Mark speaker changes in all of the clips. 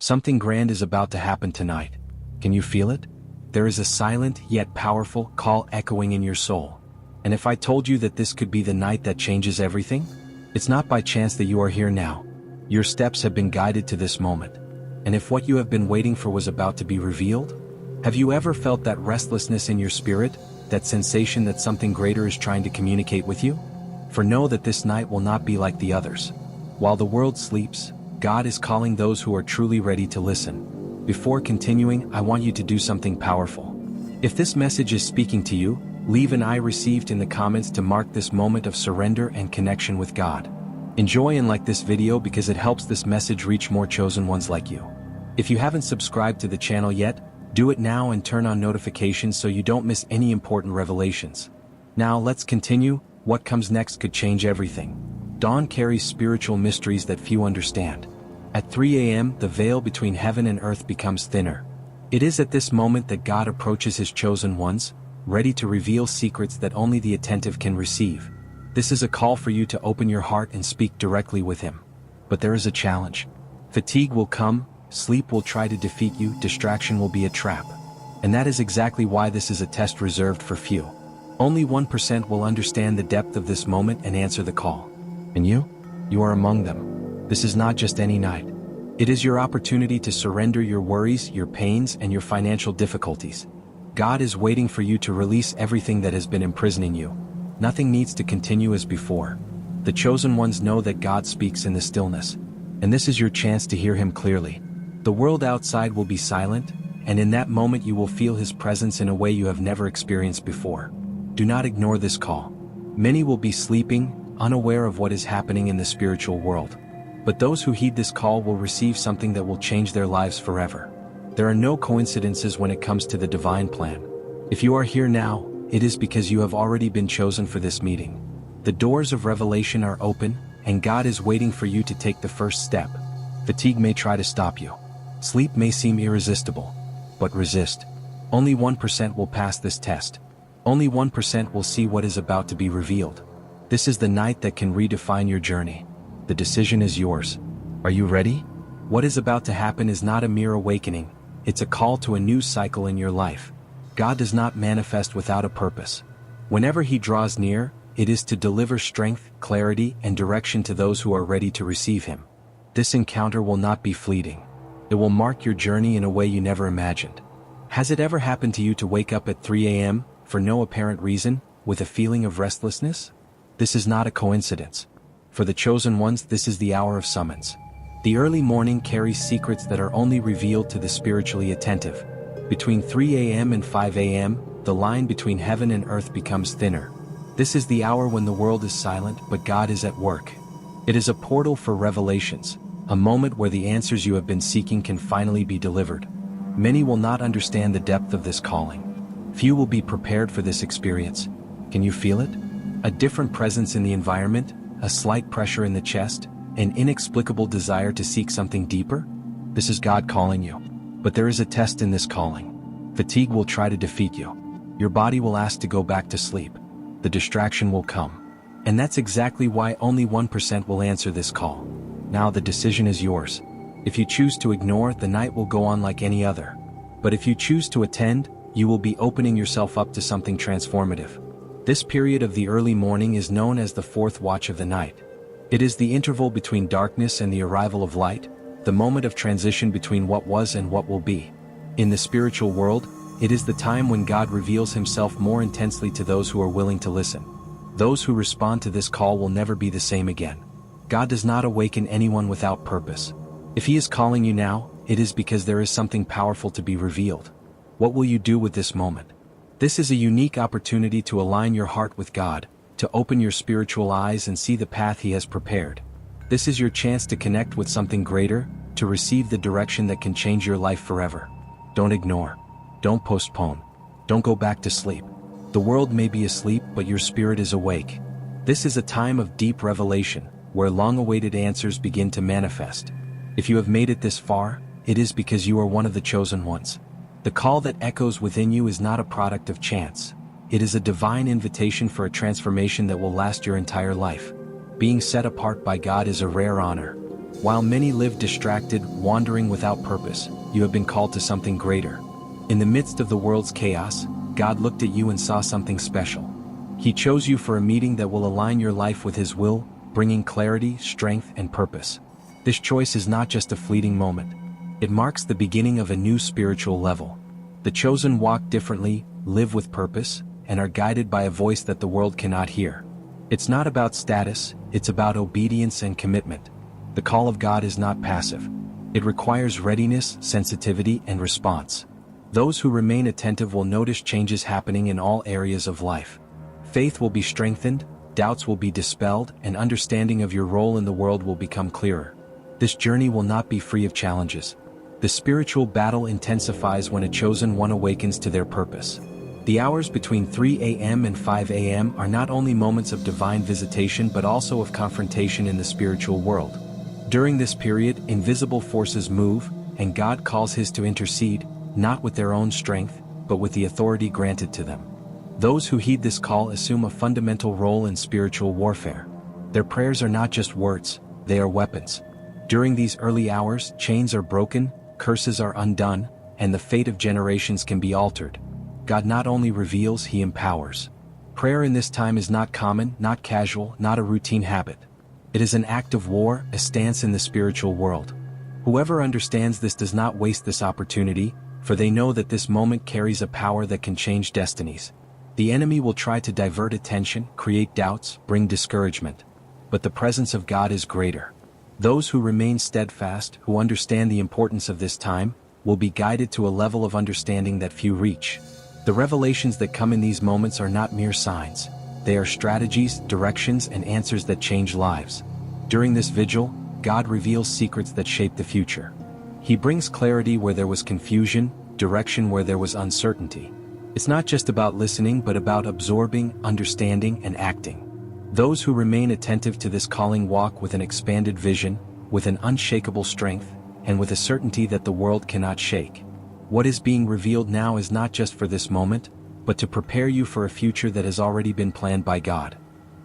Speaker 1: Something grand is about to happen tonight. Can you feel it? There is a silent yet powerful call echoing in your soul. And if I told you that this could be the night that changes everything? It's not by chance that you are here now. Your steps have been guided to this moment. And if what you have been waiting for was about to be revealed? Have you ever felt that restlessness in your spirit, that sensation that something greater is trying to communicate with you? For know that this night will not be like the others. While the world sleeps, God is calling those who are truly ready to listen. Before continuing, I want you to do something powerful. If this message is speaking to you, leave an "I received" in the comments to mark this moment of surrender and connection with God. Enjoy and like this video because it helps this message reach more chosen ones like you. If you haven't subscribed to the channel yet, do it now and turn on notifications so you don't miss any important revelations. Now let's continue. What comes next could change everything. Dawn carries spiritual mysteries that few understand. At 3 a.m., the veil between heaven and earth becomes thinner. It is at this moment that God approaches his chosen ones, ready to reveal secrets that only the attentive can receive. This is a call for you to open your heart and speak directly with him. But there is a challenge. Fatigue will come, sleep will try to defeat you, distraction will be a trap. And that is exactly why this is a test reserved for few. Only 1% will understand the depth of this moment and answer the call. And you? You are among them. This is not just any night. It is your opportunity to surrender your worries, your pains, and your financial difficulties. God is waiting for you to release everything that has been imprisoning you. Nothing needs to continue as before. The chosen ones know that God speaks in the stillness. And this is your chance to hear him clearly. The world outside will be silent, and in that moment you will feel his presence in a way you have never experienced before. Do not ignore this call. Many will be sleeping, unaware of what is happening in the spiritual world. But those who heed this call will receive something that will change their lives forever. There are no coincidences when it comes to the divine plan. If you are here now, it is because you have already been chosen for this meeting. The doors of revelation are open, and God is waiting for you to take the first step. Fatigue may try to stop you. Sleep may seem irresistible. But resist. Only 1% will pass this test. Only 1% will see what is about to be revealed. This is the night that can redefine your journey. The decision is yours. Are you ready? What is about to happen is not a mere awakening, it's a call to a new cycle in your life. God does not manifest without a purpose. Whenever he draws near, it is to deliver strength, clarity, and direction to those who are ready to receive him. This encounter will not be fleeting. It will mark your journey in a way you never imagined. Has it ever happened to you to wake up at 3 a.m., for no apparent reason, with a feeling of restlessness? This is not a coincidence. For the chosen ones, this is the hour of summons. The early morning carries secrets that are only revealed to the spiritually attentive. Between 3 a.m. and 5 a.m., the line between heaven and earth becomes thinner. This is the hour when the world is silent, but God is at work. It is a portal for revelations, a moment where the answers you have been seeking can finally be delivered. Many will not understand the depth of this calling. Few will be prepared for this experience. Can you feel it? A different presence in the environment, a slight pressure in the chest, an inexplicable desire to seek something deeper? This is God calling you. But there is a test in this calling. Fatigue will try to defeat you. Your body will ask to go back to sleep. The distraction will come. And that's exactly why only 1% will answer this call. Now the decision is yours. If you choose to ignore, the night will go on like any other. But if you choose to attend, you will be opening yourself up to something transformative. This period of the early morning is known as the fourth watch of the night. It is the interval between darkness and the arrival of light, the moment of transition between what was and what will be. In the spiritual world, it is the time when God reveals himself more intensely to those who are willing to listen. Those who respond to this call will never be the same again. God does not awaken anyone without purpose. If he is calling you now, it is because there is something powerful to be revealed. What will you do with this moment? This is a unique opportunity to align your heart with God, to open your spiritual eyes and see the path he has prepared. This is your chance to connect with something greater, to receive the direction that can change your life forever. Don't ignore. Don't postpone. Don't go back to sleep. The world may be asleep, but your spirit is awake. This is a time of deep revelation, where long-awaited answers begin to manifest. If you have made it this far, it is because you are one of the chosen ones. The call that echoes within you is not a product of chance. It is a divine invitation for a transformation that will last your entire life. Being set apart by God is a rare honor. While many live distracted, wandering without purpose, you have been called to something greater. In the midst of the world's chaos, God looked at you and saw something special. He chose you for a meeting that will align your life with His will, bringing clarity, strength, and purpose. This choice is not just a fleeting moment. It marks the beginning of a new spiritual level. The chosen walk differently, live with purpose, and are guided by a voice that the world cannot hear. It's not about status, it's about obedience and commitment. The call of God is not passive. It requires readiness, sensitivity, and response. Those who remain attentive will notice changes happening in all areas of life. Faith will be strengthened, doubts will be dispelled, and understanding of your role in the world will become clearer. This journey will not be free of challenges. The spiritual battle intensifies when a chosen one awakens to their purpose. The hours between 3 a.m. and 5 a.m. are not only moments of divine visitation but also of confrontation in the spiritual world. During this period, invisible forces move, and God calls His to intercede, not with their own strength, but with the authority granted to them. Those who heed this call assume a fundamental role in spiritual warfare. Their prayers are not just words, they are weapons. During these early hours, chains are broken, curses are undone, and the fate of generations can be altered. God not only reveals, He empowers. Prayer in this time is not common, not casual, not a routine habit. It is an act of war, a stance in the spiritual world. Whoever understands this does not waste this opportunity, for they know that this moment carries a power that can change destinies. The enemy will try to divert attention, create doubts, bring discouragement. But the presence of God is greater. Those who remain steadfast, who understand the importance of this time, will be guided to a level of understanding that few reach. The revelations that come in these moments are not mere signs. They are strategies, directions, and answers that change lives. During this vigil, God reveals secrets that shape the future. He brings clarity where there was confusion, direction where there was uncertainty. It's not just about listening but about absorbing, understanding, and acting. Those who remain attentive to this calling walk with an expanded vision, with an unshakable strength, and with a certainty that the world cannot shake. What is being revealed now is not just for this moment, but to prepare you for a future that has already been planned by God.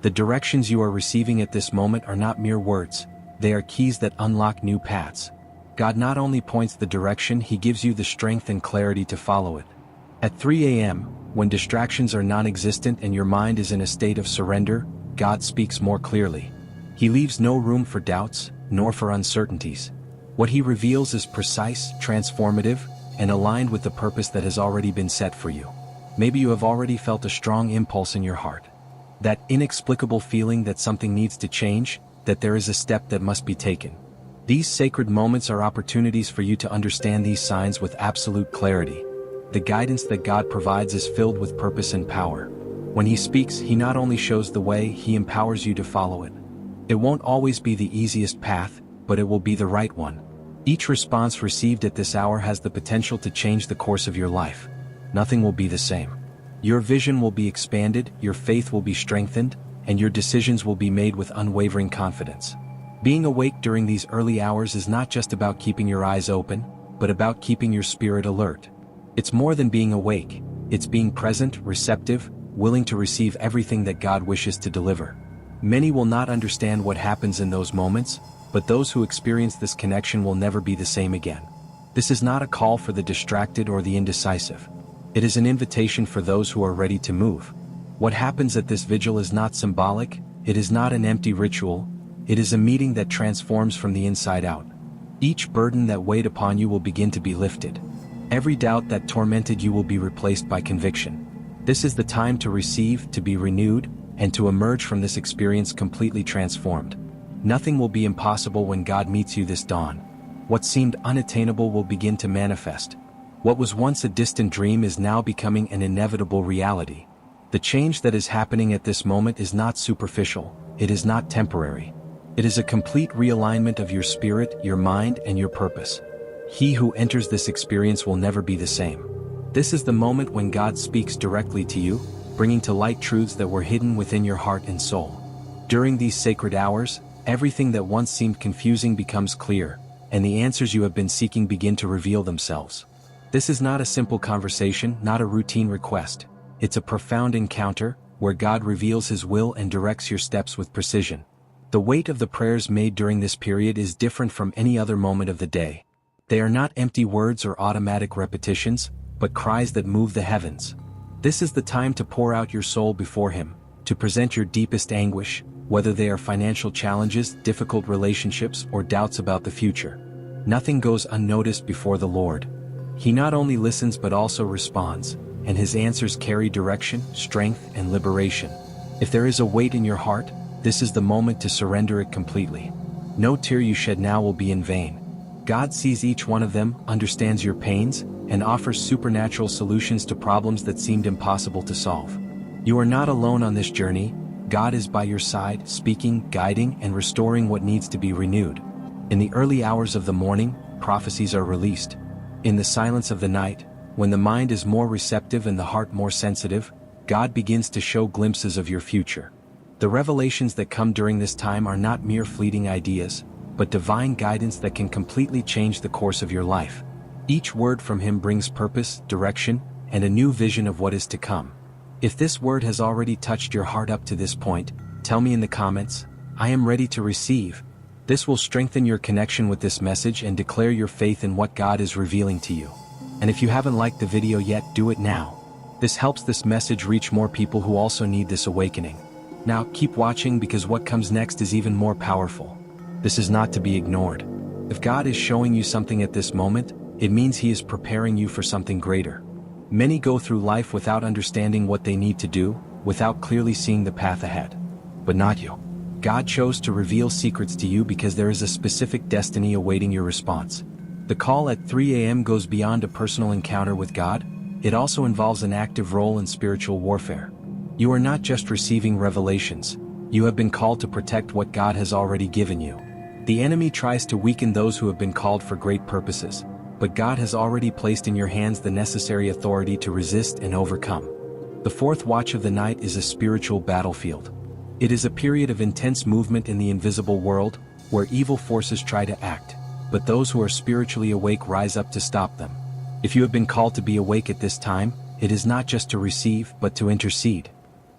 Speaker 1: The directions you are receiving at this moment are not mere words, they are keys that unlock new paths. God not only points the direction, He gives you the strength and clarity to follow it. At 3 a.m., when distractions are non-existent and your mind is in a state of surrender, God speaks more clearly. He leaves no room for doubts, nor for uncertainties. What He reveals is precise, transformative, and aligned with the purpose that has already been set for you. Maybe you have already felt a strong impulse in your heart. That inexplicable feeling that something needs to change, that there is a step that must be taken. These sacred moments are opportunities for you to understand these signs with absolute clarity. The guidance that God provides is filled with purpose and power. When He speaks, He not only shows the way, He empowers you to follow it. It won't always be the easiest path, but it will be the right one. Each response received at this hour has the potential to change the course of your life. Nothing will be the same. Your vision will be expanded, your faith will be strengthened, and your decisions will be made with unwavering confidence. Being awake during these early hours is not just about keeping your eyes open, but about keeping your spirit alert. It's more than being awake, it's being present, receptive, willing to receive everything that God wishes to deliver. Many will not understand what happens in those moments, but those who experience this connection will never be the same again. This is not a call for the distracted or the indecisive. It is an invitation for those who are ready to move. What happens at this vigil is not symbolic, it is not an empty ritual, it is a meeting that transforms from the inside out. Each burden that weighed upon you will begin to be lifted. Every doubt that tormented you will be replaced by conviction. This is the time to receive, to be renewed, and to emerge from this experience completely transformed. Nothing will be impossible when God meets you this dawn. What seemed unattainable will begin to manifest. What was once a distant dream is now becoming an inevitable reality. The change that is happening at this moment is not superficial, it is not temporary. It is a complete realignment of your spirit, your mind, and your purpose. He who enters this experience will never be the same. This is the moment when God speaks directly to you, bringing to light truths that were hidden within your heart and soul. During these sacred hours, everything that once seemed confusing becomes clear, and the answers you have been seeking begin to reveal themselves. This is not a simple conversation, not a routine request. It's a profound encounter, where God reveals His will and directs your steps with precision. The weight of the prayers made during this period is different from any other moment of the day. They are not empty words or automatic repetitions, but cries that move the heavens. This is the time to pour out your soul before Him, to present your deepest anguish, whether they are financial challenges, difficult relationships, or doubts about the future. Nothing goes unnoticed before the Lord. He not only listens but also responds, and His answers carry direction, strength, and liberation. If there is a weight in your heart, this is the moment to surrender it completely. No tear you shed now will be in vain. God sees each one of them, understands your pains, and offers supernatural solutions to problems that seemed impossible to solve. You are not alone on this journey. God is by your side, speaking, guiding, and restoring what needs to be renewed. In the early hours of the morning, prophecies are released. In the silence of the night, when the mind is more receptive and the heart more sensitive, God begins to show glimpses of your future. The revelations that come during this time are not mere fleeting ideas, but divine guidance that can completely change the course of your life. Each word from Him brings purpose, direction, and a new vision of what is to come. If this word has already touched your heart up to this point, tell me in the comments, "I am ready to receive." This will strengthen your connection with this message and declare your faith in what God is revealing to you. And if you haven't liked the video yet, do it now. This helps this message reach more people who also need this awakening. Now keep watching, because what comes next is even more powerful. This is not to be ignored. If God is showing you something at this moment, it means He is preparing you for something greater. Many go through life without understanding what they need to do, without clearly seeing the path ahead. But not you. God chose to reveal secrets to you because there is a specific destiny awaiting your response. The call at 3 a.m. goes beyond a personal encounter with God. It also involves an active role in spiritual warfare. You are not just receiving revelations. You have been called to protect what God has already given you. The enemy tries to weaken those who have been called for great purposes, but God has already placed in your hands the necessary authority to resist and overcome. The fourth watch of the night is a spiritual battlefield. It is a period of intense movement in the invisible world, where evil forces try to act, but those who are spiritually awake rise up to stop them. If you have been called to be awake at this time, it is not just to receive, but to intercede.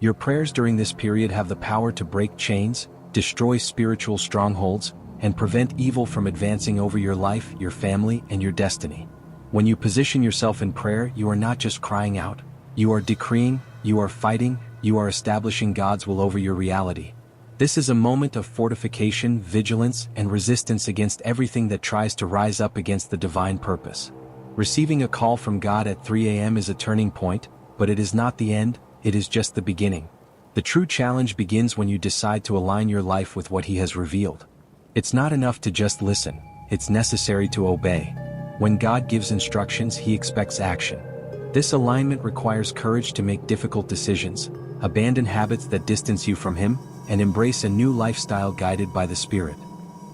Speaker 1: Your prayers during this period have the power to break chains, destroy spiritual strongholds, and prevent evil from advancing over your life, your family, and your destiny. When you position yourself in prayer, you are not just crying out. You are decreeing, you are fighting, you are establishing God's will over your reality. This is a moment of fortification, vigilance, and resistance against everything that tries to rise up against the divine purpose. Receiving a call from God at 3 a.m. is a turning point, but it is not the end, it is just the beginning. The true challenge begins when you decide to align your life with what He has revealed. It's not enough to just listen, it's necessary to obey. When God gives instructions, He expects action. This alignment requires courage to make difficult decisions, abandon habits that distance you from Him, and embrace a new lifestyle guided by the Spirit.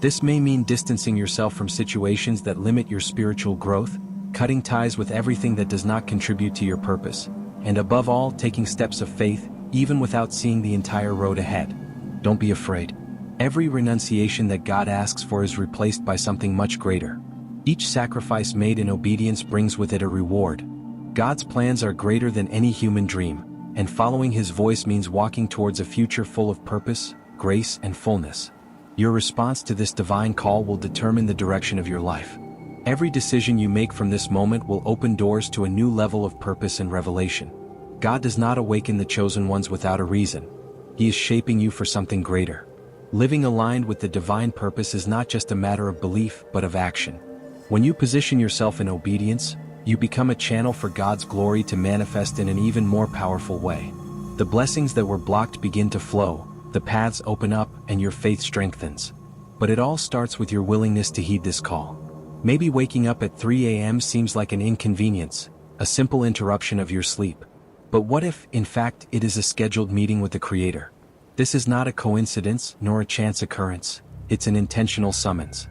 Speaker 1: This may mean distancing yourself from situations that limit your spiritual growth, cutting ties with everything that does not contribute to your purpose, and above all, taking steps of faith, even without seeing the entire road ahead. Don't be afraid. Every renunciation that God asks for is replaced by something much greater. Each sacrifice made in obedience brings with it a reward. God's plans are greater than any human dream, and following His voice means walking towards a future full of purpose, grace, and fullness. Your response to this divine call will determine the direction of your life. Every decision you make from this moment will open doors to a new level of purpose and revelation. God does not awaken the chosen ones without a reason. He is shaping you for something greater. Living aligned with the divine purpose is not just a matter of belief, but of action. When you position yourself in obedience, you become a channel for God's glory to manifest in an even more powerful way. The blessings that were blocked begin to flow, the paths open up, and your faith strengthens. But it all starts with your willingness to heed this call. Maybe waking up at 3 a.m. seems like an inconvenience, a simple interruption of your sleep. But what if, in fact, it is a scheduled meeting with the Creator? This is not a coincidence, nor a chance occurrence. It's an intentional summons.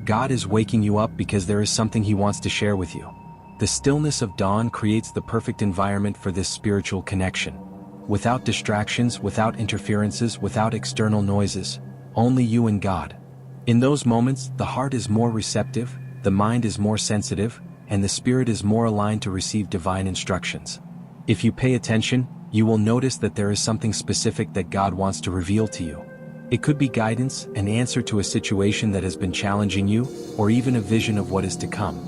Speaker 1: God is waking you up because there is something He wants to share with you. The stillness of dawn creates the perfect environment for this spiritual connection. Without distractions, without interferences, without external noises, only you and God. In those moments, the heart is more receptive, the mind is more sensitive, and the spirit is more aligned to receive divine instructions. If you pay attention, you will notice that there is something specific that God wants to reveal to you. It could be guidance, an answer to a situation that has been challenging you, or even a vision of what is to come.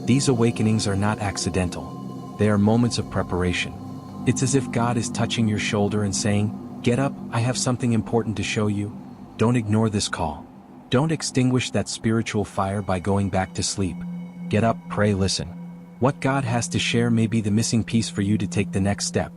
Speaker 1: These awakenings are not accidental. They are moments of preparation. It's as if God is touching your shoulder and saying, "Get up, I have something important to show you." Don't ignore this call. Don't extinguish that spiritual fire by going back to sleep. Get up, pray, listen. What God has to share may be the missing piece for you to take the next step.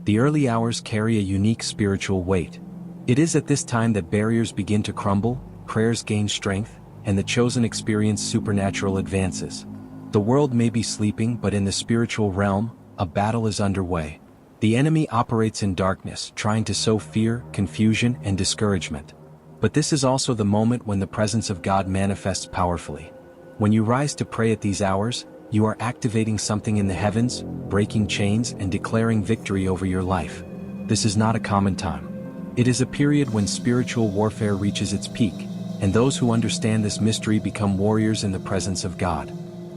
Speaker 1: The early hours carry a unique spiritual weight. It is at this time that barriers begin to crumble, prayers gain strength, and the chosen experience supernatural advances. The world may be sleeping, but in the spiritual realm, a battle is underway. The enemy operates in darkness, trying to sow fear, confusion, and discouragement. But this is also the moment when the presence of God manifests powerfully. When you rise to pray at these hours, you are activating something in the heavens, breaking chains and declaring victory over your life. This is not a common time. It is a period when spiritual warfare reaches its peak, and those who understand this mystery become warriors in the presence of God.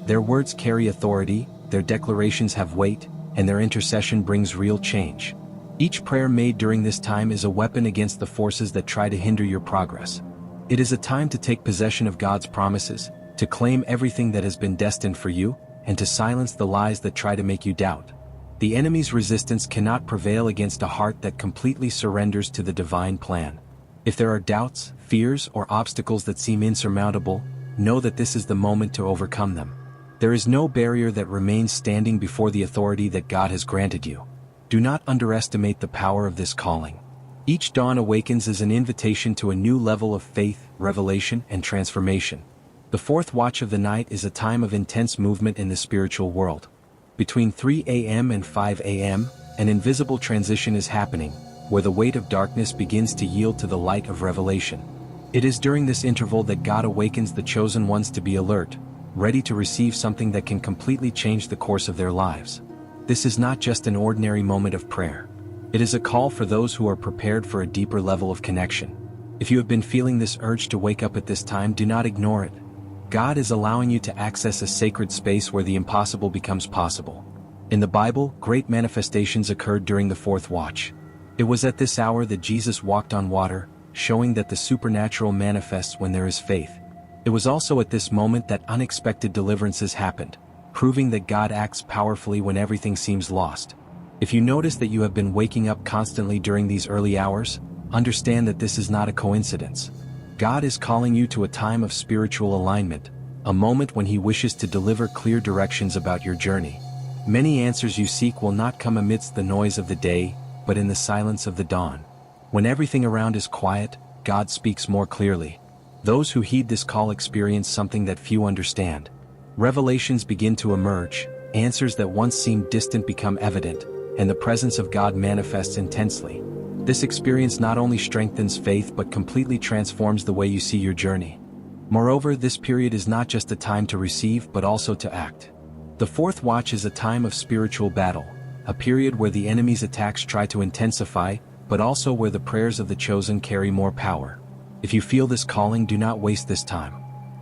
Speaker 1: Their words carry authority, their declarations have weight, and their intercession brings real change. Each prayer made during this time is a weapon against the forces that try to hinder your progress. It is a time to take possession of God's promises, to claim everything that has been destined for you, and to silence the lies that try to make you doubt. The enemy's resistance cannot prevail against a heart that completely surrenders to the divine plan. If there are doubts, fears, or obstacles that seem insurmountable, know that this is the moment to overcome them. There is no barrier that remains standing before the authority that God has granted you. Do not underestimate the power of this calling. Each dawn awakens as an invitation to a new level of faith, revelation, and transformation. The fourth watch of the night is a time of intense movement in the spiritual world. Between 3 a.m. and 5 a.m., an invisible transition is happening, where the weight of darkness begins to yield to the light of revelation. It is during this interval that God awakens the chosen ones to be alert, ready to receive something that can completely change the course of their lives. This is not just an ordinary moment of prayer. It is a call for those who are prepared for a deeper level of connection. If you have been feeling this urge to wake up at this time, do not ignore it. God is allowing you to access a sacred space where the impossible becomes possible. In the Bible, great manifestations occurred during the fourth watch. It was at this hour that Jesus walked on water, showing that the supernatural manifests when there is faith. It was also at this moment that unexpected deliverances happened, proving that God acts powerfully when everything seems lost. If you notice that you have been waking up constantly during these early hours, understand that this is not a coincidence. God is calling you to a time of spiritual alignment, a moment when He wishes to deliver clear directions about your journey. Many answers you seek will not come amidst the noise of the day, but in the silence of the dawn. When everything around is quiet, God speaks more clearly. Those who heed this call experience something that few understand. Revelations begin to emerge, answers that once seemed distant become evident, and the presence of God manifests intensely. This experience not only strengthens faith but completely transforms the way you see your journey. Moreover, this period is not just a time to receive but also to act. The fourth watch is a time of spiritual battle, a period where the enemy's attacks try to intensify, but also where the prayers of the chosen carry more power. If you feel this calling, do not waste this time.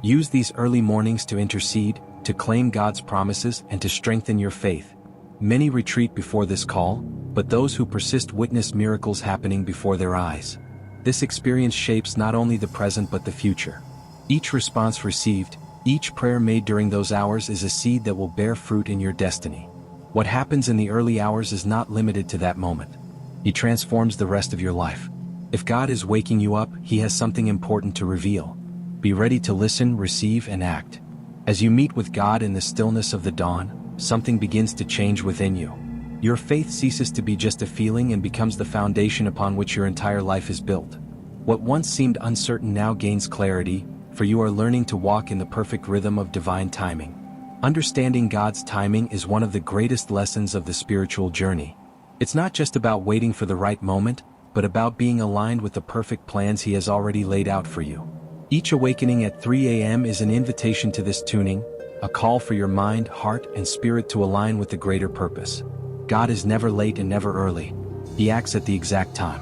Speaker 1: Use these early mornings to intercede, to claim God's promises, and to strengthen your faith. Many retreat before this call, but those who persist witness miracles happening before their eyes. This experience shapes not only the present but the future. Each response received, each prayer made during those hours is a seed that will bear fruit in your destiny. What happens in the early hours is not limited to that moment. It transforms the rest of your life. If God is waking you up, He has something important to reveal. Be ready to listen, receive, and act. As you meet with God in the stillness of the dawn, something begins to change within you. Your faith ceases to be just a feeling and becomes the foundation upon which your entire life is built. What once seemed uncertain now gains clarity, for you are learning to walk in the perfect rhythm of divine timing. Understanding God's timing is one of the greatest lessons of the spiritual journey. It's not just about waiting for the right moment, but about being aligned with the perfect plans He has already laid out for you. Each awakening at 3 a.m. is an invitation to this tuning, a call for your mind, heart, and spirit to align with the greater purpose. God is never late and never early. He acts at the exact time.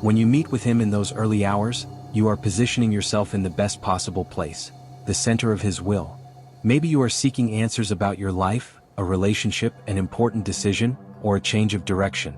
Speaker 1: When you meet with Him in those early hours, you are positioning yourself in the best possible place, the center of His will. Maybe you are seeking answers about your life, a relationship, an important decision, or a change of direction.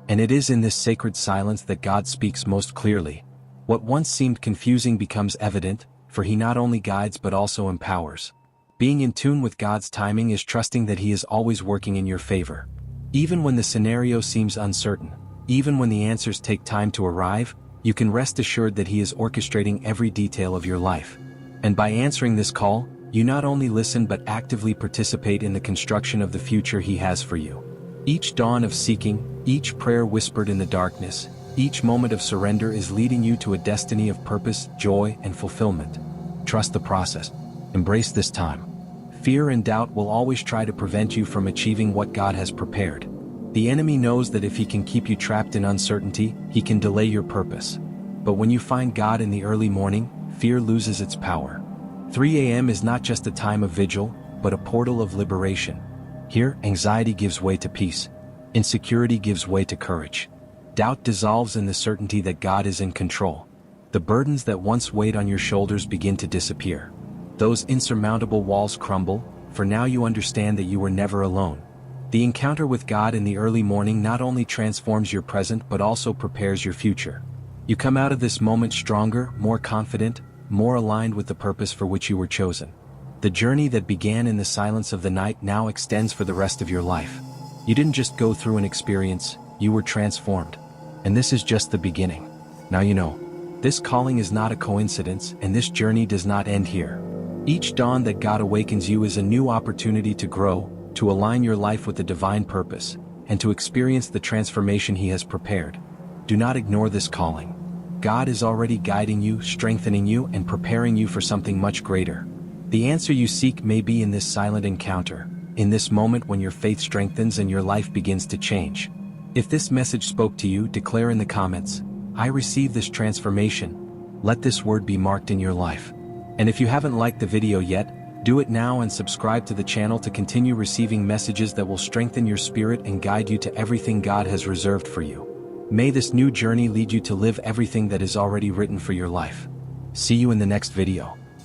Speaker 1: And it is in this sacred silence that God speaks most clearly. What once seemed confusing becomes evident, for he not only guides but also empowers. Being in tune with God's timing is trusting that he is always working in your favor. Even when the scenario seems uncertain, even when the answers take time to arrive, you can rest assured that he is orchestrating every detail of your life. And by answering this call, you not only listen but actively participate in the construction of the future he has for you. Each dawn of seeking, each prayer whispered in the darkness, each moment of surrender is leading you to a destiny of purpose, joy, and fulfillment. Trust the process. Embrace this time. Fear and doubt will always try to prevent you from achieving what God has prepared. The enemy knows that if he can keep you trapped in uncertainty, he can delay your purpose. But when you find God in the early morning, fear loses its power. 3 a.m. is not just a time of vigil, but a portal of liberation. Here, anxiety gives way to peace. Insecurity gives way to courage. Doubt dissolves in the certainty that God is in control. The burdens that once weighed on your shoulders begin to disappear. Those insurmountable walls crumble, for now you understand that you were never alone. The encounter with God in the early morning not only transforms your present but also prepares your future. You come out of this moment stronger, more confident, more aligned with the purpose for which you were chosen. The journey that began in the silence of the night now extends for the rest of your life. You didn't just go through an experience, you were transformed. And this is just the beginning. Now you know, this calling is not a coincidence, and this journey does not end here. Each dawn that God awakens you is a new opportunity to grow, to align your life with the divine purpose, and to experience the transformation he has prepared. Do not ignore this calling. God is already guiding you, strengthening you, and preparing you for something much greater. The answer you seek may be in this silent encounter, in this moment when your faith strengthens and your life begins to change. If this message spoke to you, declare in the comments, "I receive this transformation." Let this word be marked in your life. And if you haven't liked the video yet, do it now and subscribe to the channel to continue receiving messages that will strengthen your spirit and guide you to everything God has reserved for you. May this new journey lead you to live everything that is already written for your life. See you in the next video.